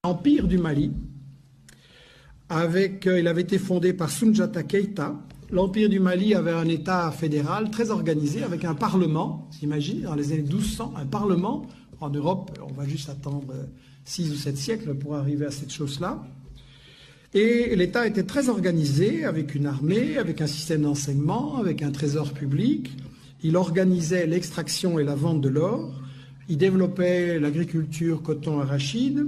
L'Empire du Mali, il avait été fondé par Soundiata Keïta. L'Empire du Mali avait un État fédéral très organisé avec un parlement, s'imagine, dans les années 1200, un parlement. En Europe, on va juste attendre 6 ou 7 siècles pour arriver à cette chose-là. Et l'État était très organisé, avec une armée, avec un système d'enseignement, avec un trésor public. Il organisait l'extraction et la vente de l'or. Il développait l'agriculture, coton, arachide.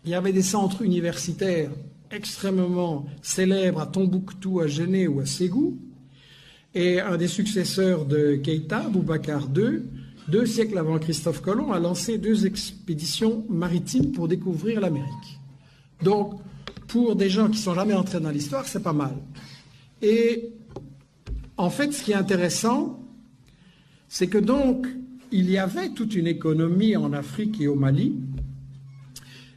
Il y avait des centres universitaires extrêmement célèbres à Tombouctou, à Géné ou à Ségou. Et un des successeurs de Keïta, Boubacar II, 2 siècles avant Christophe Colomb, a lancé 2 expéditions maritimes pour découvrir l'Amérique. Donc, pour des gens qui ne sont jamais entrés dans l'histoire, c'est pas mal. Et en fait, ce qui est intéressant, c'est que donc, il y avait toute une économie en Afrique et au Mali.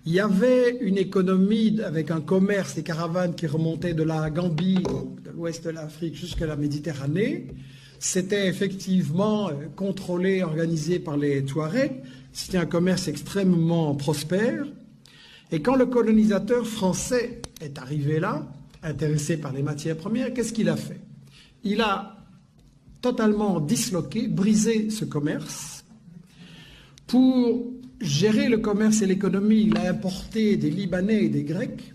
Il y avait une économie avec un commerce, des caravanes qui remontaient de la Gambie, de l'ouest de l'Afrique jusqu'à la Méditerranée. C'était effectivement contrôlé, organisé par les Touaregs. C'était un commerce extrêmement prospère. Et quand le colonisateur français est arrivé là, intéressé par les matières premières, qu'est-ce qu'il a fait? Il a totalement disloqué, brisé ce commerce. Pour gérer le commerce et l'économie, il a importé des Libanais et des Grecs.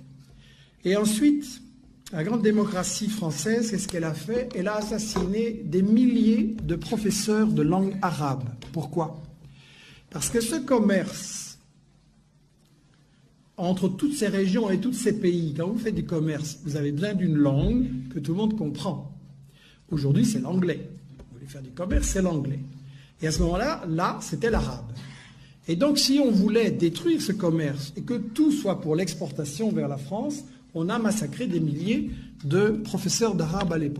Et ensuite, la grande démocratie française, qu'est-ce qu'elle a fait? Elle a assassiné des milliers de professeurs de langue arabe. Pourquoi? Parce que ce commerce entre toutes ces régions et tous ces pays, quand vous faites du commerce, vous avez besoin d'une langue que tout le monde comprend. Aujourd'hui, c'est l'anglais. Vous voulez faire du commerce, c'est l'anglais. Et à ce moment-là, c'était l'arabe. Et donc, si on voulait détruire ce commerce et que tout soit pour l'exportation vers la France, on a massacré des milliers de professeurs d'arabe à l'époque.